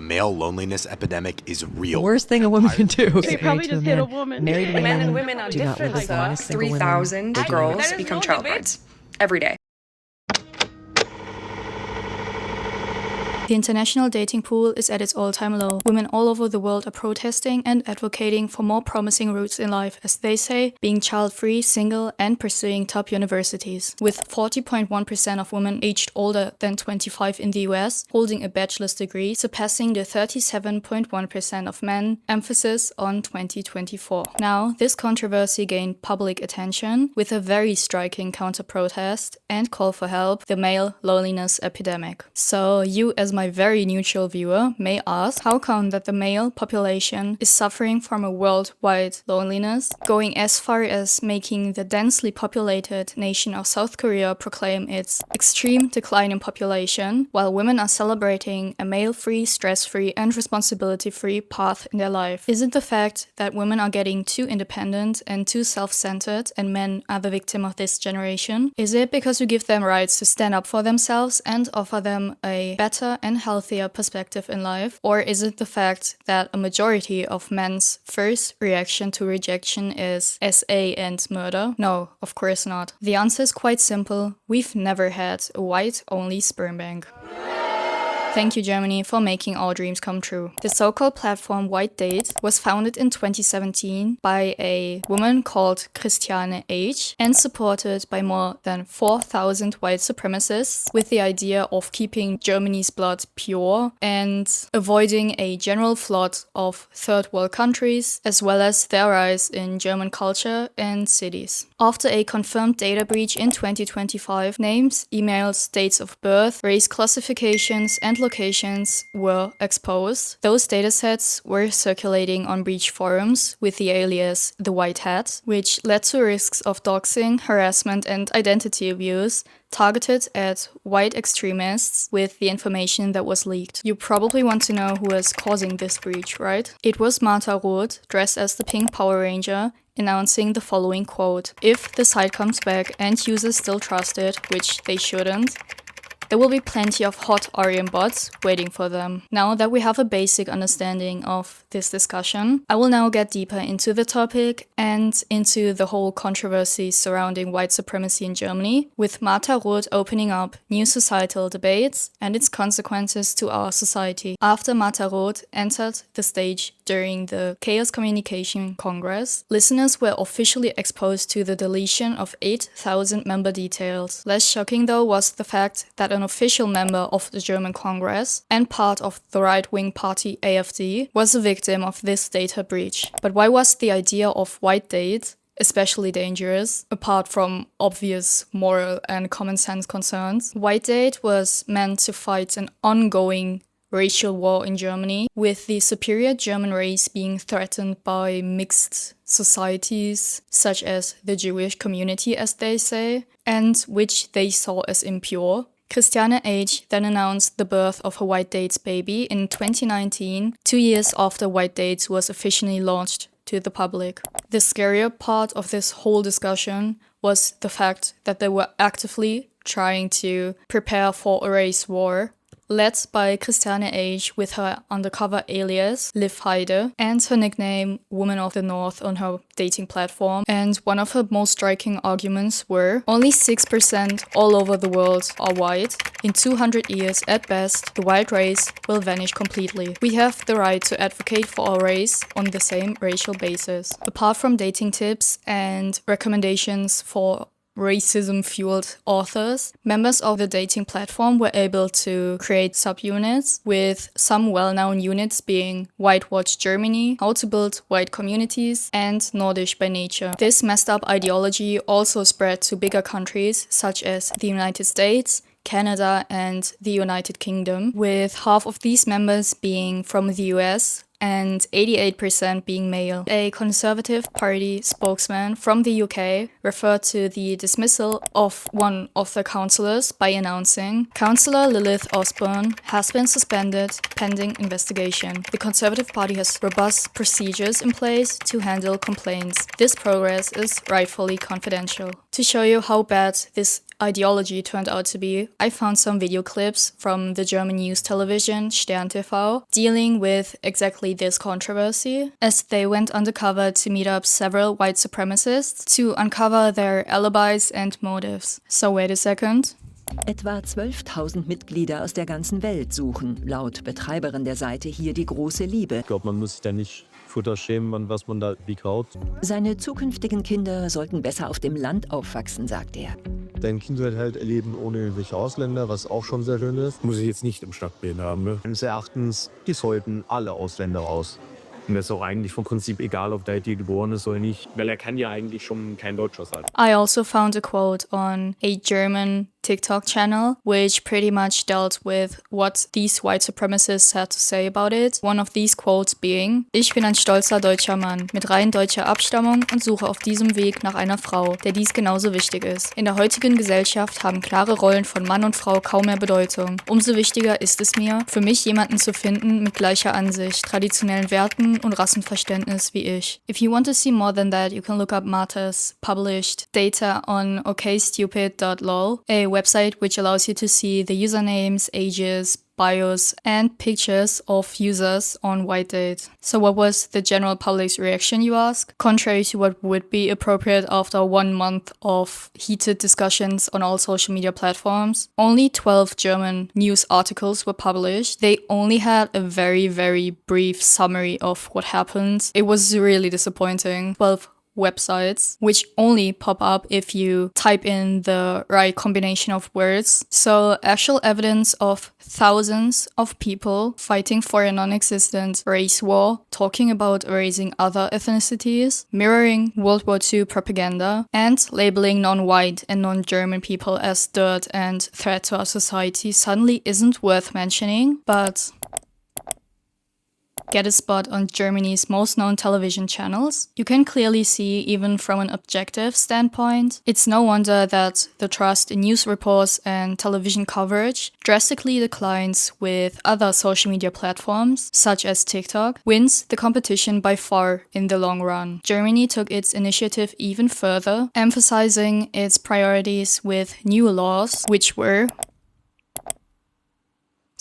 male loneliness epidemic is real. The worst thing a woman can do. They probably just hit a woman. Married women, Men and women are do not live different. as long as single women. 3,000 girls become child brides every day. The international dating pool is at its all-time low. Women all over the world are protesting and advocating for more promising routes in life, as they say, being child-free, single, and pursuing top universities. With 40.1% of women aged older than 25 in the US holding a bachelor's degree, surpassing the 37.1% of men, emphasis on 2024. Now, this controversy gained public attention with a very striking counter-protest and call for help, the male loneliness epidemic. So you, as my very neutral viewer, may ask, how come that the male population is suffering from a worldwide loneliness, going as far as making the densely populated nation of South Korea proclaim its extreme decline in population, while women are celebrating a male-free, stress-free, and responsibility-free path in their life? Is it the fact that women are getting too independent and too self-centered and men are the victim of this generation? Is it because we give them rights to stand up for themselves and offer them a better and healthier perspective in life? Or is it the fact that a majority of men's first reaction to rejection is SA and murder? No, of course not. The answer is quite simple. We've never had a white-only sperm bank. Thank you, Germany, for making our dreams come true. The so-called platform whitedate was founded in 2017 by a woman called Christiane H. and supported by more than 4,000 white supremacists with the idea of keeping Germany's blood pure and avoiding a general flood of third world countries, as well as their rise in German culture and cities. After a confirmed data breach in 2025, names, emails, dates of birth, race classifications, and locations were exposed. Those datasets were circulating on breach forums with the alias The White Hat, which led to risks of doxing, harassment, and identity abuse targeted at white extremists with the information that was leaked. You probably want to know who was causing this breach, right? It was Martha Roth, dressed as the Pink Power Ranger, announcing the following quote: "If the site comes back and users still trust it, which they shouldn't, there will be plenty of hot Aryan bots waiting for them." Now that we have a basic understanding of this discussion, I will now get deeper into the topic and into the whole controversy surrounding white supremacy in Germany, with Martha Roth opening up new societal debates and its consequences to our society. After Martha Roth entered the stage during the Chaos Communication Congress, listeners were officially exposed to the deletion of 8,000 member details. Less shocking though was the fact that an official member of the German Congress and part of the right-wing party AfD was a victim of this data breach. But why was the idea of whitedate especially dangerous, apart from obvious moral and common sense concerns? Whitedate was meant to fight an ongoing racial war in Germany, with the superior German race being threatened by mixed societies, such as the Jewish community, as they say, and which they saw as impure. Christiane H. then announced the birth of her whitedate's baby in 2019, 2 years after whitedates was officially launched to the public. The scarier part of this whole discussion was the fact that they were actively trying to prepare for a race war, led by Christiane H. with her undercover alias, Liv Heide, and her nickname Woman of the North on her dating platform. And one of her most striking arguments were, only 6% all over the world are white. In 200 years at best, the white race will vanish completely. We have the right to advocate for our race on the same racial basis. Apart from dating tips and recommendations for racism-fueled authors, members of the dating platform were able to create subunits, with some well-known units being White Watch Germany, How to Build White Communities, and Nordish by Nature. This messed up ideology also spread to bigger countries such as the United States, Canada, and the United Kingdom, with half of these members being from the US and 88% being male. A Conservative Party spokesman from the UK referred to the dismissal of one of the councillors by announcing, "Councillor Lilith Osborne has been suspended pending investigation. The Conservative Party has robust procedures in place to handle complaints. This progress is rightfully confidential." To show you how bad this ideology turned out to be, I found some video clips from the German news television Stern TV dealing with exactly this controversy, as they went undercover to meet up several white supremacists to uncover their alibis and motives. So wait a second. Etwa 12.000 Mitglieder aus der ganzen Welt suchen, laut Betreiberin der Seite hier, die große Liebe. Ich glaube, man muss sich da nicht Futter schämen, an was man da wie kaut. Seine zukünftigen Kinder sollten besser auf dem Land aufwachsen, sagt er. Dein Kind wird halt erleben ohne irgendwelche Ausländer, was auch schon sehr schön ist. Muss ich jetzt nicht im Stadtbild haben. Ne? Meines Erachtens, die sollten alle Ausländer raus. Und das ist auch eigentlich vom Prinzip egal, ob der hier geboren ist oder nicht, weil er kann ja eigentlich schon kein Deutscher sein. I also found a quote on a German TikTok channel, which pretty much dealt with what these white supremacists had to say about it. One of these quotes being: Ich bin ein stolzer deutscher Mann mit rein deutscher Abstammung und suche auf diesem Weg nach einer Frau, der dies genauso wichtig ist. In der heutigen Gesellschaft haben klare Rollen von Mann und Frau kaum mehr Bedeutung. Umso wichtiger ist es mir, für mich jemanden zu finden mit gleicher Ansicht, traditionellen Werten und Rassenverständnis wie ich. If you want to see more than that, you can look up Marta's published data on okstupid.lol, a website which allows you to see the usernames, ages, bios, and pictures of users on whitedate. So what was the general public's reaction, you ask? Contrary to what would be appropriate after 1 month of heated discussions on all social media platforms, only 12 German news articles were published. They only had a very, very brief summary of what happened. It was really disappointing. 12 websites, which only pop up if you type in the right combination of words. So actual evidence of thousands of people fighting for a non-existent race war, talking about erasing other ethnicities, mirroring World War II propaganda, and labeling non-white and non-German people as dirt and threat to our society suddenly isn't worth mentioning, but get a spot on Germany's most known television channels, you can clearly see, even from an objective standpoint, it's no wonder that the trust in news reports and television coverage drastically declines with other social media platforms, such as TikTok, wins the competition by far in the long run. Germany took its initiative even further, emphasizing its priorities with new laws, which were...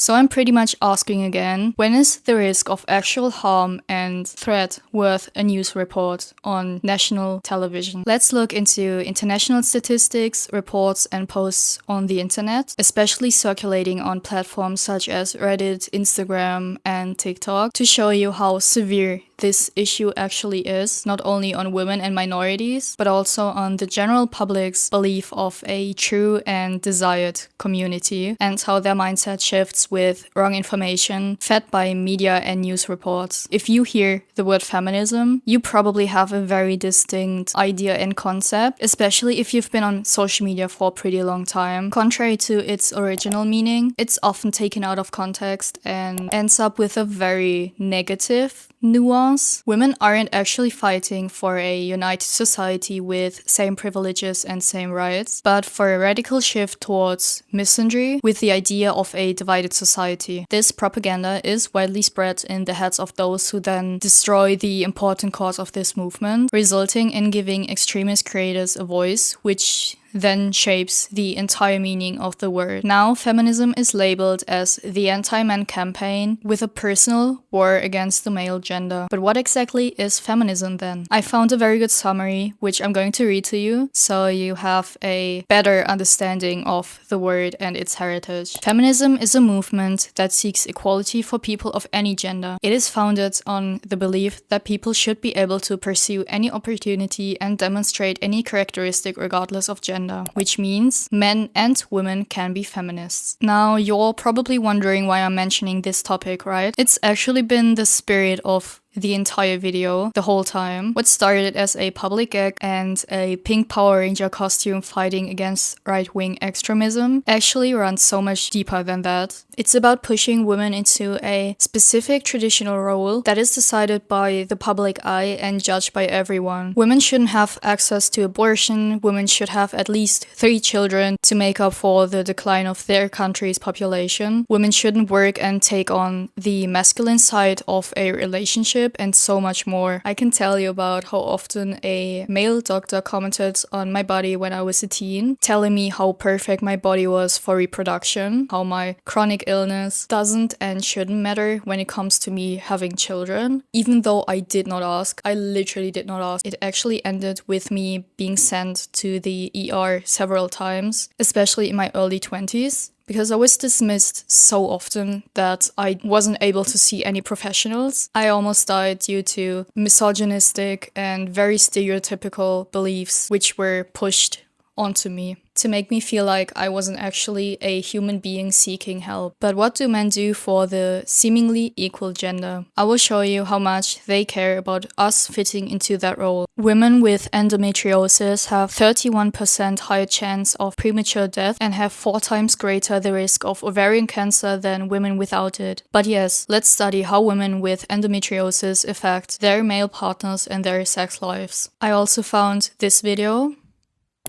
So I'm pretty much asking again, when is the risk of actual harm and threat worth a news report on national television? Let's look into international statistics, reports, and posts on the internet, especially circulating on platforms such as Reddit, Instagram, and TikTok, to show you how severe this issue actually is, not only on women and minorities, but also on the general public's belief of a true and desired community, and how their mindset shifts with wrong information fed by media and news reports. If you hear the word feminism, you probably have a very distinct idea and concept, especially if you've been on social media for a pretty long time. Contrary to its original meaning, it's often taken out of context and ends up with a very negative nuance. Women aren't actually fighting for a united society with same privileges and same rights, but for a radical shift towards misandry with the idea of a divided society. This propaganda is widely spread in the heads of those who then destroy the important cause of this movement, resulting in giving extremist creators a voice, which then shapes the entire meaning of the word. Now, feminism is labeled as the anti-man campaign with a personal war against the male gender. But what exactly is feminism then? I found a very good summary, which I'm going to read to you, so you have a better understanding of the word and its heritage. Feminism is a movement that seeks equality for people of any gender. It is founded on the belief that people should be able to pursue any opportunity and demonstrate any characteristic regardless of gender, which means men and women can be feminists. Now, you're probably wondering why I'm mentioning this topic, right? It's actually been the spirit of the entire video the whole time. What started as a public gag and a pink Power Ranger costume fighting against right-wing extremism actually runs so much deeper than that. It's about pushing women into a specific traditional role that is decided by the public eye and judged by everyone. Women shouldn't have access to abortion, women should have at least 3 children to make up for the decline of their country's population. Women shouldn't work and take on the masculine side of a relationship relationship, and so much more. I can tell you about how often a male doctor commented on my body when I was a teen, telling me how perfect my body was for reproduction, how my chronic illness doesn't and shouldn't matter when it comes to me having children. Even though I did not ask, I literally did not ask. It actually ended with me being sent to the ER several times, especially in my early 20s. Because I was dismissed so often that I wasn't able to see any professionals. I almost died due to misogynistic and very stereotypical beliefs which were pushed onto me to make me feel like I wasn't actually a human being seeking help. But what do men do for the seemingly equal gender? I will show you how much they care about us fitting into that role. Women with endometriosis have 31% higher chance of premature death and have 4 times greater the risk of ovarian cancer than women without it. But yes, let's study how women with endometriosis affect their male partners and their sex lives. I also found this video.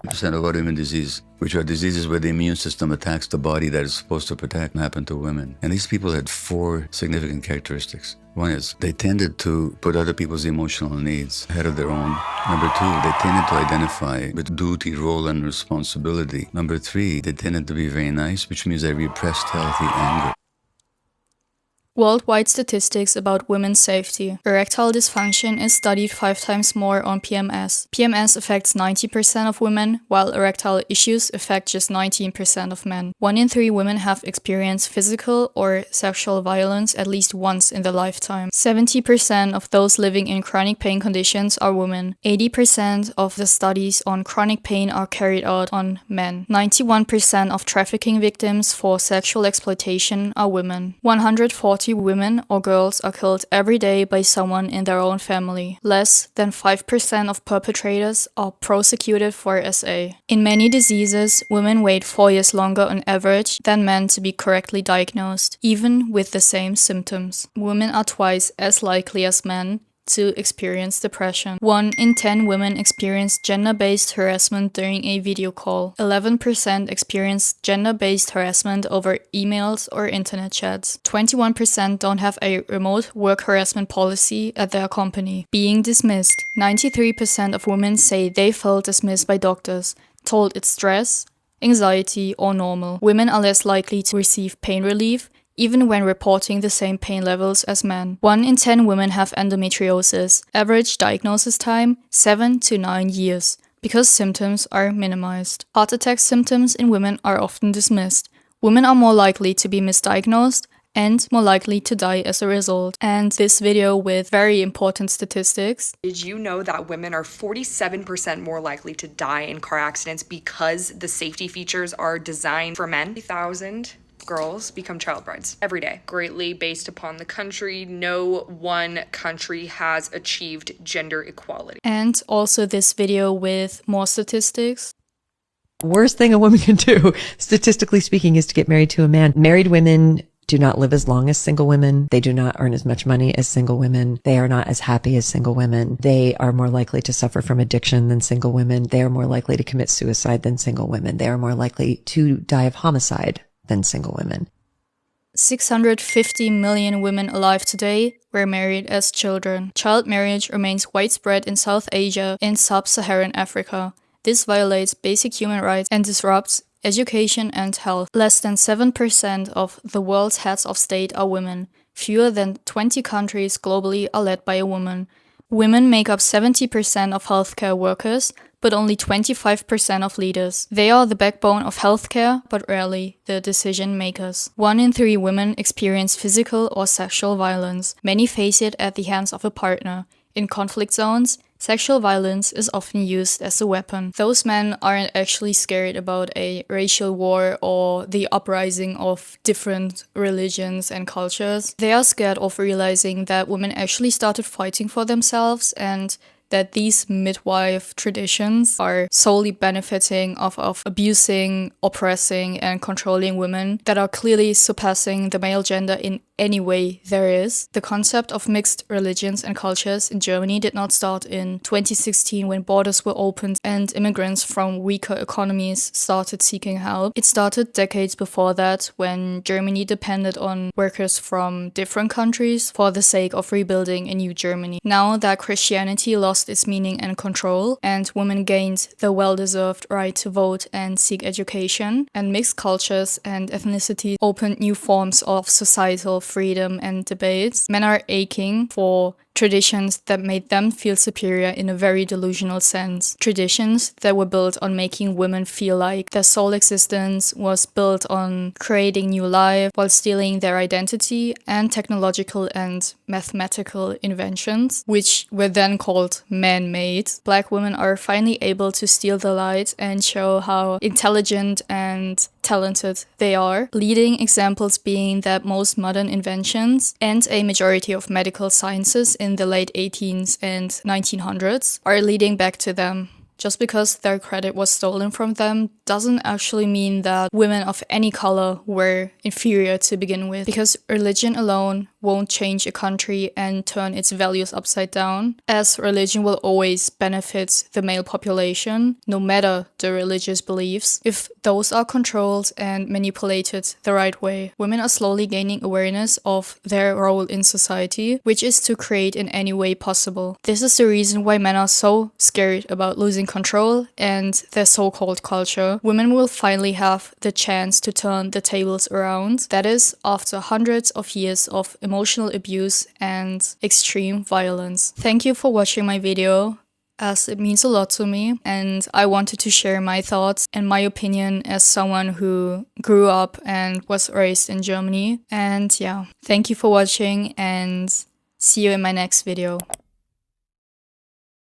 Percent of autoimmune disease, which are diseases where the immune system attacks the body that it's supposed to protect, happen to women. And these people had 4 significant characteristics. One is they tended to put other people's emotional needs ahead of their own. Number 2, they tended to identify with duty, role, and responsibility. Number 3, they tended to be very nice, which means they repressed healthy anger. Worldwide statistics about women's safety. Erectile dysfunction is studied 5 times more on PMS. PMS affects 90% of women, while erectile issues affect just 19% of men. 1 in 3 women have experienced physical or sexual violence at least once in their lifetime. 70% of those living in chronic pain conditions are women. 80% of the studies on chronic pain are carried out on men. 91% of trafficking victims for sexual exploitation are women. 140 women or girls are killed every day by someone in their own family. Less than 5% of perpetrators are prosecuted for SA. In many diseases, women wait 4 years longer on average than men to be correctly diagnosed, even with the same symptoms. Women are twice as likely as men to experience depression. 1 in 10 women experience gender-based harassment during a video call. 11% experience gender-based harassment over emails or internet chats. 21% don't have a remote work harassment policy at their company. Being dismissed. 93% of women say they felt dismissed by doctors, told it's stress, anxiety, or normal. Women are less likely to receive pain relief, even when reporting the same pain levels as men. 1 in 10 women have endometriosis. Average diagnosis time, 7 to 9 years, because symptoms are minimized. Heart attack symptoms in women are often dismissed. Women are more likely to be misdiagnosed and more likely to die as a result. And this video with very important statistics. Did you know that women are 47% more likely to die in car accidents because the safety features are designed for men? 3,000 girls become child brides every day. Greatly based upon the country, no one country has achieved gender equality. And also this video with more statistics. Worst thing a woman can do, statistically speaking, is to get married to a man. Married women do not live as long as single women. They do not earn as much money as single women. They are not as happy as single women. They are more likely to suffer from addiction than single women. They are more likely to commit suicide than single women. They are more likely to die of homicide than single women. 650 million women alive today were married as children. Child marriage remains widespread in South Asia and sub-Saharan Africa. This violates basic human rights and disrupts education and health. Less than 7% of the world's heads of state are women. Fewer than 20 countries globally are led by a woman. Women make up 70% of healthcare workers, but only 25% of leaders. They are the backbone of healthcare, but rarely the decision makers. 1 in 3 women experience physical or sexual violence. Many face it at the hands of a partner. In conflict zones, sexual violence is often used as a weapon. Those men aren't actually scared about a racial war or the uprising of different religions and cultures. They are scared of realizing that women actually started fighting for themselves and that these midwife traditions are solely benefiting off of abusing, oppressing, and controlling women that are clearly surpassing the male gender in any way there is. The concept of mixed religions and cultures in Germany did not start in 2016 when borders were opened and immigrants from weaker economies started seeking help. It started decades before that when Germany depended on workers from different countries for the sake of rebuilding a new Germany. Now that Christianity lost its meaning and control and women gained the well-deserved right to vote and seek education, and mixed cultures and ethnicities opened new forms of societal freedom and debates, men are aching for traditions that made them feel superior in a very delusional sense. Traditions that were built on making women feel like their sole existence was built on creating new life while stealing their identity, and technological and mathematical inventions, which were then called man-made. Black women are finally able to steal the light and show how intelligent and talented they are, leading examples being that most modern inventions and a majority of medical sciences in the late 18th and 1900s are leading back to them. Just because their credit was stolen from them doesn't actually mean that women of any color were inferior to begin with, because religion alone won't change a country and turn its values upside down, as religion will always benefit the male population, no matter the religious beliefs, if those are controlled and manipulated the right way. Women are slowly gaining awareness of their role in society, which is to create in any way possible. This is the reason why men are so scared about losing control and their so-called culture. Women will finally have the chance to turn the tables around. That is, after hundreds of years of emotional abuse and extreme violence. Thank you for watching my video, as it means a lot to me, and I wanted to share my thoughts and my opinion as someone who grew up and was raised in Germany. And yeah, thank you for watching and see you in my next video.